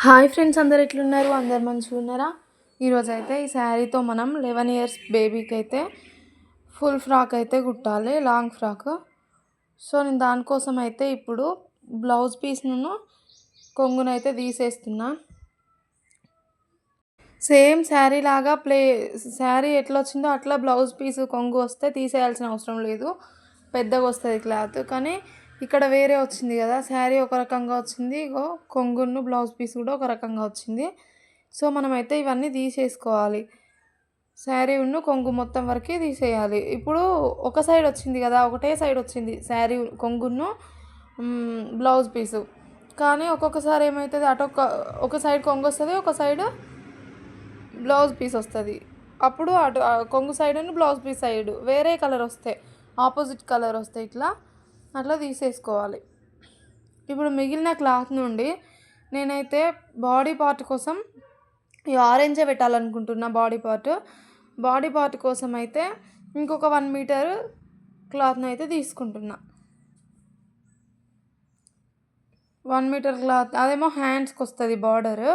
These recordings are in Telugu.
హాయ్ ఫ్రెండ్స్, అందరు ఎట్లున్నారు? అందరు మంచిగా ఉన్నారా? ఈరోజైతే ఈ శారీతో మనం 11 ఇయర్స్ బేబీకి అయితే ఫుల్ ఫ్రాక్ అయితే కుట్టాలి, లాంగ్ ఫ్రాక్. సో నేను దానికోసం అయితే ఇప్పుడు బ్లౌజ్ పీస్ను కొంగునైతే తీసేస్తున్నా. సేమ్ శారీ లాగా శారీ ఎట్లా వచ్చిందో అట్లా బ్లౌజ్ పీస్ కొంగు వస్తే తీసేయాల్సిన అవసరం లేదు, పెద్దగా వస్తుంది క్లాత్. కానీ ఇక్కడ వేరే వచ్చింది కదా, శారీ ఒక రకంగా వచ్చింది, ఇగో కొంగును బ్లౌజ్ పీస్ కూడా ఒక రకంగా వచ్చింది. సో మనమైతే ఇవన్నీ తీసేసుకోవాలి, శారీ ఉన్న కొంగు మొత్తం వరకు తీసేయాలి. ఇప్పుడు ఒక సైడ్ వచ్చింది కదా, ఒకటే సైడ్ వచ్చింది శారీ కొంగును బ్లౌజ్ పీసు. కానీ ఒక్కొక్కసారి ఏమవుతుంది, ఒక సైడ్ కొంగు వస్తుంది, ఒక సైడ్ బ్లౌజ్ పీస్ వస్తుంది. అప్పుడు అటు కొంగు సైడ్ బ్లౌజ్ పీస్ సైడ్ వేరే కలర్ వస్తాయి, ఆపోజిట్ కలర్ వస్తాయి, ఇట్లా అట్లా తీసేసుకోవాలి. ఇప్పుడు మిగిలిన క్లాత్ నుండి నేనైతే బాడీ పార్ట్ కోసం ఈ ఆరెంజే పెట్టాలనుకుంటున్నా. బాడీ పార్ట్ కోసం అయితే ఇంకొక 1 మీటర్ క్లాత్ని అయితే తీసుకుంటున్నా. 1 మీటర్ క్లాత్ అదేమో హ్యాండ్స్కి వస్తుంది బార్డర్,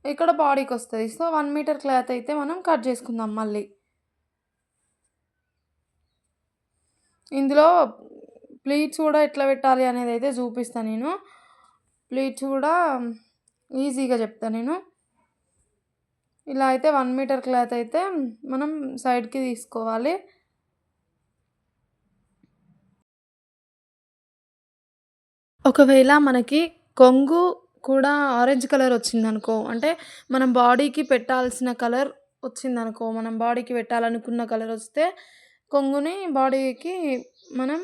ఇక్కడ బాడీకి వస్తుంది. సో 1 మీటర్ క్లాత్ అయితే మనం కట్ చేసుకుందాం. మళ్ళీ ఇందులో ప్లీట్స్ కూడా ఎట్లా పెట్టాలి అనేది అయితే చూపిస్తాను నేను. ప్లీట్స్ కూడా ఈజీగా చెప్తాను నేను. ఇలా అయితే 1 మీటర్ క్లాత్ అయితే మనం సైడ్కి తీసుకోవాలి. ఒకవేళ మనకి కొంగు కూడా ఆరెంజ్ కలర్ వచ్చిందనుకో, అంటే మనం బాడీకి పెట్టాల్సిన కలర్ వచ్చిందనుకో, మనం బాడీకి పెట్టాలనుకున్న కలర్ వస్తే కొంగుని బాడీకి మనం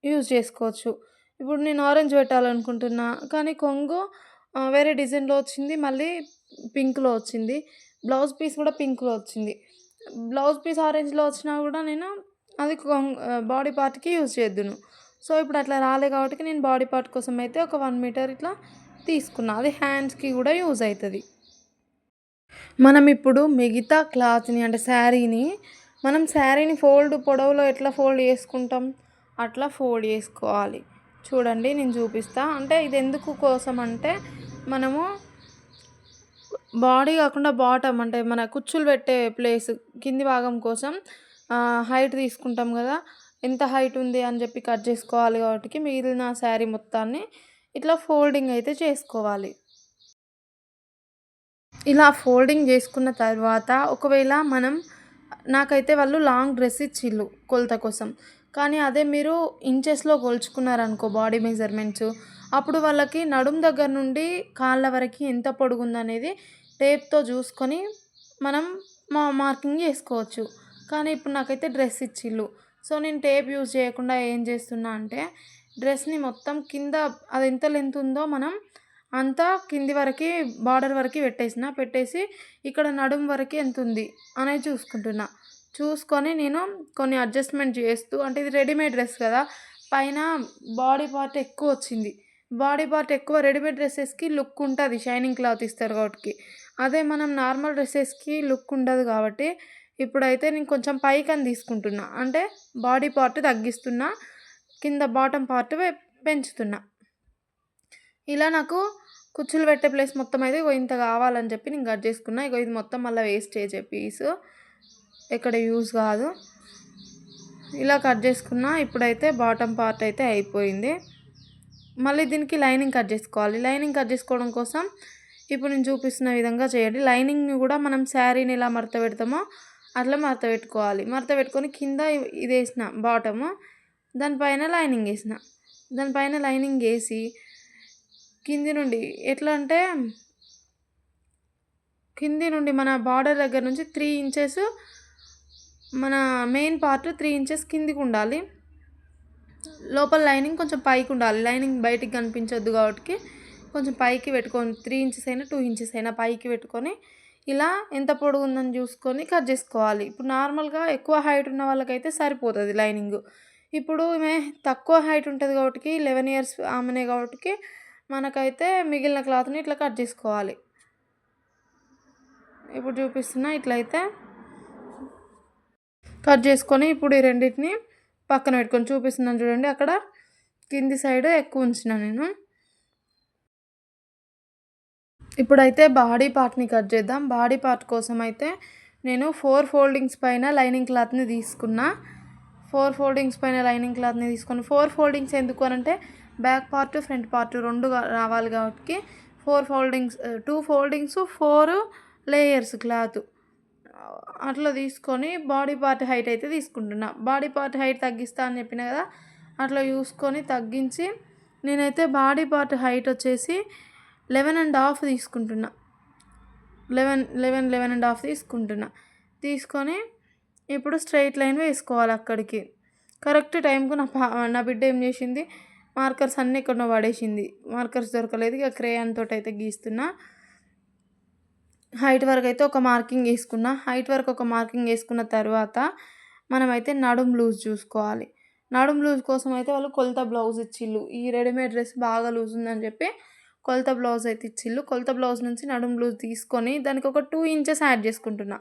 యూజ్ చేసుకోవచ్చు. ఇప్పుడు నేను ఆరెంజ్ పెట్టాలనుకుంటున్నా, కానీ కొంగు వేరే డిజైన్లో వచ్చింది, మళ్ళీ పింక్లో వచ్చింది, బ్లౌజ్ పీస్ కూడా పింక్లో వచ్చింది. బ్లౌజ్ పీస్ ఆరెంజ్లో వచ్చినా కూడా నేను అది బాడీ పార్ట్కి యూజ్ చేద్దును. సో ఇప్పుడు అట్లా రాలే కాబట్టి నేను బాడీ పార్ట్ కోసం అయితే ఒక 1 మీటర్ ఇట్లా తీసుకున్నా, అది హ్యాండ్స్కి కూడా యూజ్ అవుతుంది. మనం ఇప్పుడు మిగతా క్లాత్ని అంటే శారీని పొడవులో ఎట్లా ఫోల్డ్ చేసుకుంటాం అట్లా ఫోల్డ్ చేసుకోవాలి. చూడండి నేను చూపిస్తా. అంటే ఇది ఎందుకు కోసం అంటే మనము బాడీ కాకుండా బాటమ్ అంటే మన కుచ్చులు పెట్టే ప్లేస్ కింది భాగం కోసం హైట్ తీసుకుంటాం కదా, ఎంత హైట్ ఉంది అని చెప్పి కట్ చేసుకోవాలి. కాబట్టి మిగిలిన శారీ మొత్తాన్ని ఇట్లా ఫోల్డింగ్ అయితే చేసుకోవాలి. ఇలా ఫోల్డింగ్ చేసుకున్న తర్వాత ఒకవేళ నాకైతే వాళ్ళు లాంగ్ డ్రెస్ ఇచ్చిళ్ళు కొలత కోసం, కానీ అదే మీరు ఇంచెస్లో కొలుచుకున్నారనుకో బాడీ మెజర్మెంట్స్, అప్పుడు వాళ్ళకి నడుం దగ్గర నుండి కాళ్ళ వరకు ఎంత పొడుగుందనేది టేప్తో చూసుకొని మనం మార్కింగ్ చేసుకోవచ్చు. కానీ ఇప్పుడు నాకైతే డ్రెస్ ఇచ్చిళ్ళు, సో నేను టేప్ యూజ్ చేయకుండా ఏం చేస్తున్నా అంటే డ్రెస్ని మొత్తం కింద అది ఎంత లెంత్ ఉందో మనం అంతా కింది వరకు బార్డర్ వరకు పెట్టేసి ఇక్కడ నడుం వరకు ఎంత ఉంది అనేది చూసుకొని నేను కొన్ని అడ్జస్ట్మెంట్ చేస్తూ, అంటే ఇది రెడీమేడ్ డ్రెస్ కదా, పైన బాడీ పార్ట్ ఎక్కువ వచ్చింది. బాడీ పార్ట్ ఎక్కువ రెడీమేడ్ డ్రెస్సెస్కి లుక్ ఉంటుంది, షైనింగ్ క్లాత్ ఇస్తారు కాబట్టి. అదే మనం నార్మల్ డ్రెస్సెస్కి లుక్ ఉండదు కాబట్టి ఇప్పుడైతే నేను కొంచెం పైకని తీసుకుంటున్నా, అంటే బాడీ పార్ట్ తగ్గిస్తున్నా, కింద బాటమ్ పార్ట్ పెంచుతున్నా. ఇలా నాకు కుచ్చులు పెట్టే ప్లేస్ మొత్తం అయితే ఇంత కావాలని చెప్పి నేను కట్ చేసుకున్నా. ఇది మొత్తం మళ్ళీ వేస్టేజ్ పీస్, ఎక్కడ యూజ్ కాదు. ఇలా కట్ చేసుకున్నా. ఇప్పుడైతే బాటమ్ పార్ట్ అయితే అయిపోయింది. మళ్ళీ దీనికి లైనింగ్ కట్ చేసుకోవాలి. లైనింగ్ కట్ చేసుకోవడం కోసం ఇప్పుడు నేను చూపిస్తున్న విధంగా చేయండి. లైనింగ్ని కూడా మనం శారీని ఎలా మడత పెడతామో అట్లా మడత పెట్టుకోవాలి. మడత పెట్టుకొని కింద ఇది వేసిన బాటము, దానిపైన లైనింగ్ వేసి కింది నుండి ఎట్లా అంటే కింది నుండి మన బార్డర్ దగ్గర నుంచి 3 ఇంచెస్ మన మెయిన్ పార్ట్ 3 ఇంచెస్ కిందికి ఉండాలి. లోపల లైనింగ్ కొంచెం పైకి ఉండాలి. లైనింగ్ బయటికి కనిపించొద్దు కాబట్టి కొంచెం పైకి పెట్టుకొని 3 ఇంచెస్ అయినా 2 ఇంచెస్ అయినా పైకి పెట్టుకొని ఇలా ఎంత పొడుగు ఉందని చూసుకొని కట్ చేసుకోవాలి. ఇప్పుడు నార్మల్గా ఎక్కువ హైట్ ఉన్న వాళ్ళకైతే సరిపోతుంది లైనింగ్. ఇప్పుడు ఈమె తక్కువ హైట్ ఉంటుంది కాబట్టి 11 ఇయర్స్ ఆమెనే కాబట్టి మనకైతే మిగిలిన క్లాత్ని ఇట్లా కట్ చేసుకోవాలి. ఇప్పుడు చూపిస్తున్నా, ఇట్లయితే కట్ చేసుకొని ఇప్పుడు ఈ రెండింటిని పక్కన పెట్టుకొని చూపిస్తున్నాను చూడండి. అక్కడ కింది సైడ్ ఎక్కువ ఉంచిన నేను. ఇప్పుడైతే బాడీ పార్ట్‌ని కట్ చేద్దాం. బాడీ పార్ట్ కోసం అయితే నేను 4 ఫోల్డింగ్స్ పైన లైనింగ్ క్లాత్‌ని తీసుకున్నా. 4 ఫోల్డింగ్స్ పైన లైనింగ్ క్లాత్‌ని తీసుకొని 4 ఫోల్డింగ్స్ ఎందుకు అనంటే బ్యాక్ పార్ట్, ఫ్రంట్ పార్ట్ 2 రావాలి కాబట్టి 2 ఫోల్డింగ్స్, 4 లేయర్స్ క్లాత్. అట్లా తీసుకొని బాడీ పార్ట్ హైట్ అయితే తీసుకుంటున్నా. బాడీ పార్ట్ హైట్ తగ్గిస్తా అని చెప్పినా కదా! అట్లా చూసుకొని తగ్గించి నేనైతే బాడీ పార్ట్ హైట్ వచ్చేసి 11 ½ తీసుకుంటున్నా. 11 ½ తీసుకుంటున్నా. తీసుకొని ఇప్పుడు స్ట్రెయిట్ లైన్ వేసుకోవాలి అక్కడికి. కరెక్ట్ టైంకు నా బిడ్డ ఏం చేసింది, మార్కర్స్ అన్నీ ఎక్కడనో పడేసింది. మార్కర్స్ దొరకలేదు. ఇక క్రేయాన్ తోటైతే గీస్తున్నా. హైట్ వరకు అయితే ఒక మార్కింగ్ వేసుకున్నా. హైట్ వరకు ఒక మార్కింగ్ వేసుకున్న తర్వాత మనమైతే నడుము లూజ్ చూసుకోవాలి. నడుము లూజ్ కోసం అయితే వాళ్ళు కొలత బ్లౌజ్ ఇచ్చిళ్ళు. ఈ రెడీమేడ్ డ్రెస్ బాగా లూజ్ ఉందని చెప్పి కొలత బ్లౌజ్ అయితే ఇచ్చిళ్ళు. కొలత బ్లౌజ్ నుంచి నడుము లూజ్ తీసుకొని దానికి ఒక 2 ఇంచెస్ యాడ్ చేసుకుంటున్నా.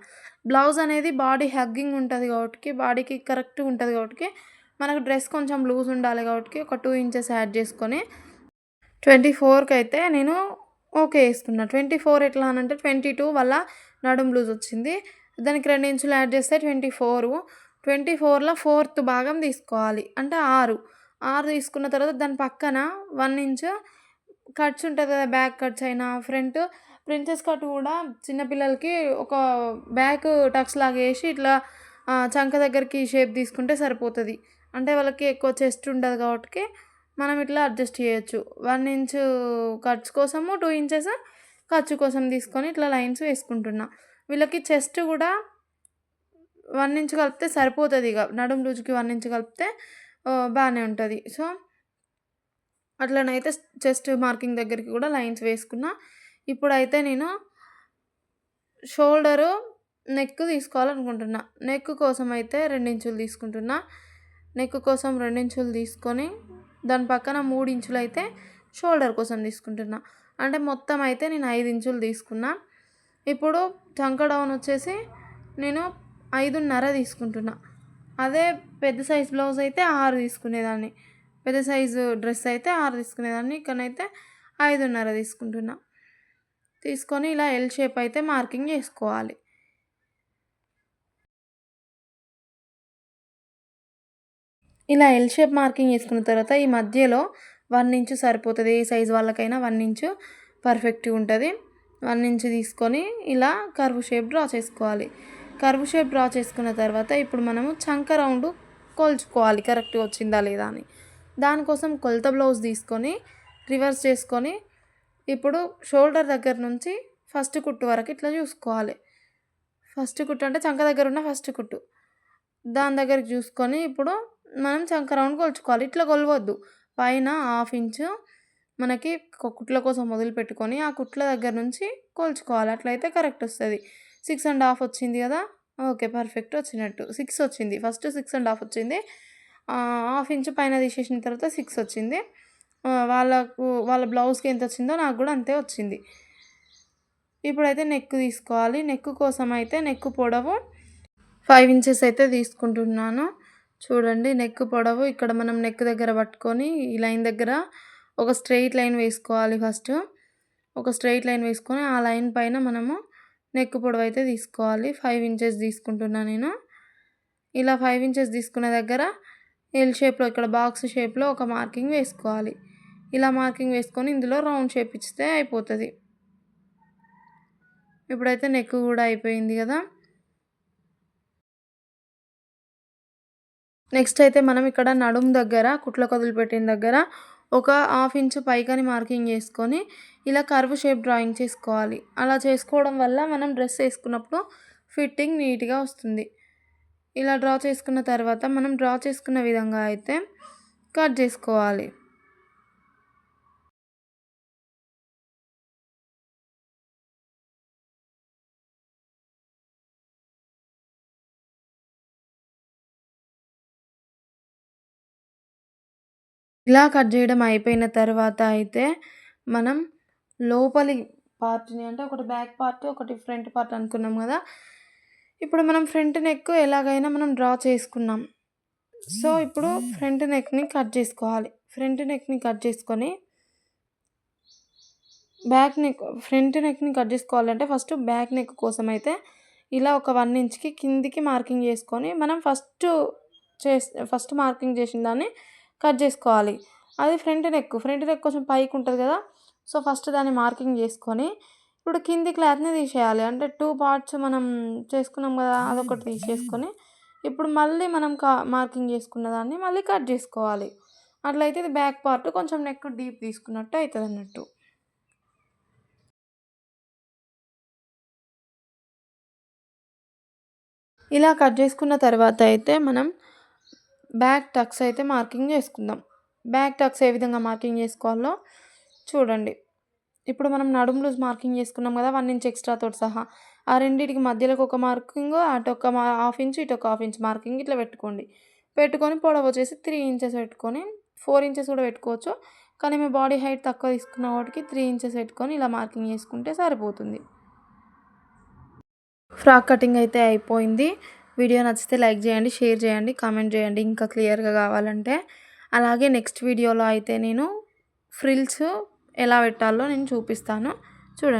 బ్లౌజ్ అనేది బాడీ హగ్గింగ్ ఉంటుంది కాబట్టి, బాడీకి కరెక్ట్గా ఉంటుంది కాబట్టి, మనకు డ్రెస్ కొంచెం లూజ్ ఉండాలి కాబట్టి ఒక 2 ఇంచెస్ యాడ్ చేసుకొని 24కి అయితే నేను ఓకే వేసుకున్నా. 24 ఎట్లా అనంటే 22 వల్ల నడుము లూజ్ వచ్చింది. దానికి 2 ఇంచులు యాడ్ చేస్తే 24. 24లో 4th భాగం తీసుకోవాలి. అంటే 6 తీసుకున్న తర్వాత దాని పక్కన 1 ఇంచు కట్స్ ఉంటుంది కదా! బ్యాక్ కట్స్ అయినా ప్రిన్సెస్ కట్ కూడా చిన్నపిల్లలకి ఒక బ్యాక్ టక్స్ లాగా వేసి ఇట్లా చంక దగ్గరికి షేప్ తీసుకుంటే సరిపోతుంది. అంటే వాళ్ళకి ఎక్కువ చెస్ట్ ఉండదు కాబట్టి మనం ఇట్లా అడ్జస్ట్ చేయొచ్చు. 1 ఇంచు కట్స్ కోసము, 2 ఇంచెస్ ఖర్చు కోసం తీసుకొని ఇట్లా లైన్స్ వేసుకుంటున్నా. వీళ్ళకి చెస్ట్ కూడా 1 ఇంచ్ కలిపితే సరిపోతుంది. ఇక నడుము లూజ్‌కి 1 ఇంచ్ కలిపితే బాగానే ఉంటుంది. సో, అట్లనైతే చెస్ట్ మార్కింగ్ దగ్గరికి కూడా లైన్స్ వేసుకున్నా. ఇప్పుడైతే నేను షోల్డరు, నెక్ తీసుకోవాలనుకుంటున్నా. నెక్ కోసం అయితే 2 ఇంచులు తీసుకుంటున్నా. నెక్ కోసం 2 ఇంచులు తీసుకొని దాని పక్కన 3 ఇంచులు అయితే షోల్డర్ కోసం తీసుకుంటున్నా. అంటే మొత్తం అయితే నేను 5 ఇంచులు తీసుకున్నా. ఇప్పుడు చంక డౌన్ వచ్చేసి నేను 5.5 తీసుకుంటున్నా. అదే పెద్ద సైజ్ బ్లౌజ్ అయితే 6 తీసుకునేదాన్ని. పెద్ద సైజు డ్రెస్ అయితే 6 తీసుకునేదాన్ని. ఇక్కడనైతే 5.5 తీసుకుంటున్నా. తీసుకొని ఇలా ఎల్ షేప్ అయితే మార్కింగ్ చేసుకోవాలి. ఇలా ఎల్ షేప్ మార్కింగ్ చేసుకున్న తర్వాత ఈ మధ్యలో 1 ఇంచు సరిపోతుంది. ఏ సైజు వాళ్ళకైనా 1 ఇంచు పర్ఫెక్ట్‌గా ఉంటుంది. 1 ఇంచు తీసుకొని ఇలా కర్వ్ షేప్ డ్రా చేసుకోవాలి. కర్వ్ షేప్ డ్రా చేసుకున్న తర్వాత ఇప్పుడు మనము చంక రౌండ్ కొలుచుకోవాలి కరెక్ట్‌గా వచ్చిందా లేదా అని. దానికోసం కొలత బ్లౌజ్ తీసుకొని రివర్స్ చేసుకొని ఇప్పుడు షోల్డర్ దగ్గర నుంచి ఫస్ట్ కుట్టు వరకు ఇట్లా చూసుకోవాలి. ఫస్ట్ కుట్టు అంటే చంక దగ్గర ఉన్న ఫస్ట్ కుట్టు. దాని దగ్గరికి చూసుకొని ఇప్పుడు మనం చంక రౌండ్ కొలుచుకోవాలి. ఇట్లా కొలవద్దు. పైన 1/2 ఇంచు మనకి కుట్ల కోసం వదిలిపెట్టుకొని ఆ కుట్ల దగ్గర నుంచి కొలుచుకోవాలి. అట్లయితే కరెక్ట్ వస్తుంది. 6.5 వచ్చింది కదా! ఓకే. పర్ఫెక్ట్ వచ్చినట్టు. 6 వచ్చింది. ఫస్ట్ 6.5 వచ్చింది. 1/2 ఇంచు పైన తీసేసిన తర్వాత 6 వచ్చింది. వాళ్ళ బ్లౌజ్‌కి ఎంత వచ్చిందో నాకు కూడా అంతే వచ్చింది. ఇప్పుడైతే నెక్ తీసుకోవాలి. నెక్ కోసం అయితే నెక్ పొడవు 5 ఇంచెస్ అయితే తీసుకుంటున్నాను. చూడండి నెక్ పొడవు ఇక్కడ మనం నెక్ దగ్గర పట్టుకొని ఈ లైన్ దగ్గర ఒక స్ట్రెయిట్ లైన్ వేసుకోవాలి ఫస్ట్. ఒక స్ట్రెయిట్ లైన్ వేసుకొని ఆ లైన్ పైన మనము నెక్ పొడవు అయితే తీసుకోవాలి. 5 ఇంచెస్ తీసుకుంటున్నా నేను. ఇలా 5 ఇంచెస్ తీసుకున్న దగ్గర ఎల్ షేప్‌లో ఇక్కడ బాక్స్ షేప్‌లో ఒక మార్కింగ్ వేసుకోవాలి. ఇలా మార్కింగ్ వేసుకొని ఇందులో రౌండ్ షేప్ ఇస్తే అయిపోతుంది. ఇప్పుడైతే నెక్ కూడా అయిపోయింది కదా! నెక్స్ట్ అయితే మనం ఇక్కడ నడుము దగ్గర కుట్లకు వదిలిపెట్టిన దగ్గర ఒక 1/2 ఇంచు పైకని మార్కింగ్ చేసుకొని ఇలా కర్వ్ షేప్ డ్రాయింగ్ చేసుకోవాలి. అలా చేసుకోవడం వల్ల మనం డ్రెస్ వేసుకున్నప్పుడు ఫిట్టింగ్ నీట్‌గా వస్తుంది. ఇలా డ్రా చేసుకున్న తర్వాత మనం డ్రా చేసుకున్న విధంగా అయితే కట్ చేసుకోవాలి. ఇలా కట్ చేయడం అయిపోయిన తర్వాత అయితే మనం లోపలి పార్ట్‌ని అంటే ఒకటి బ్యాక్ పార్ట్, ఒకటి ఫ్రంట్ పార్ట్ అనుకున్నాం కదా! ఇప్పుడు మనం ఫ్రంట్ నెక్ ఎలాగైనా మనం డ్రా చేసుకున్నాం. సో, ఇప్పుడు ఫ్రంట్ నెక్‌ని కట్ చేసుకోవాలి. ఫ్రంట్ నెక్‌ని కట్ చేసుకొని బ్యాక్ నెక్ ఫ్రంట్ నెక్‌ని కట్ చేసుకోవాలంటే ఫస్ట్ బ్యాక్ నెక్ కోసం అయితే ఇలా ఒక 1 ఇంచ్‌కి కిందికి మార్కింగ్ చేసుకొని మనం ఫస్ట్ మార్కింగ్ చేసిన దాన్ని కట్ చేసుకోవాలి. అది ఫ్రంట్ నెక్ కొంచెం పైకి ఉంటది కదా! సో, ఫస్ట్ దాన్ని మార్కింగ్ చేసుకొని ఇప్పుడు కింది క్లాత్‌ని తీసేయాలి. అంటే 2 పార్ట్స్ మనం చేసుకున్నాం కదా! అదొకటి తీసేసుకొని ఇప్పుడు మళ్ళీ మనం మార్కింగ్ చేసుకున్న దాన్ని మళ్ళీ కట్ చేసుకోవాలి. అట్లయితే ఇది బ్యాక్ పార్ట్ కొంచెం నెక్ డీప్ తీసుకున్నట్టు అయితదన్నట్టు. ఇలా కట్ చేసుకున్న తర్వాత అయితే మనం బ్యాక్ టక్స్ అయితే మార్కింగ్ చేసుకుందాం. బ్యాక్ టక్స్ ఏ విధంగా మార్కింగ్ చేసుకోవాలో చూడండి. ఇప్పుడు మనం నడుము లూజ్ మార్కింగ్ చేసుకున్నాం కదా! 1 ఇంచ్ ఎక్స్‌ట్రాతోటి సహా. ఆ రెండిటికి మధ్యలోకి ఒక మార్కింగు, అటొక హాఫ్ ఇంచ్, ఇటొక హాఫ్ ఇంచ్ మార్కింగ్ ఇట్లా పెట్టుకోండి. పెట్టుకొని పొడవొచ్చేసి 3 ఇంచెస్ పెట్టుకొని 4 ఇంచెస్ కూడా పెట్టుకోవచ్చు. కానీ మీ బాడీ హైట్ తక్కువ తీసుకున్న వాటికి 3 ఇంచెస్ పెట్టుకొని ఇలా మార్కింగ్ చేసుకుంటే సరిపోతుంది. ఫ్రాక్ కటింగ్ అయితే అయిపోయింది. వీడియో నచ్చితే లైక్ చేయండి, షేర్ చేయండి, కామెంట్ చేయండి ఇంకా క్లియర్‌గా కావాలంటే. అలాగే నెక్స్ట్ వీడియోలో అయితే నేను ఫ్రిల్స్ ఎలా పెట్టాలో నేను చూపిస్తాను. చూడండి.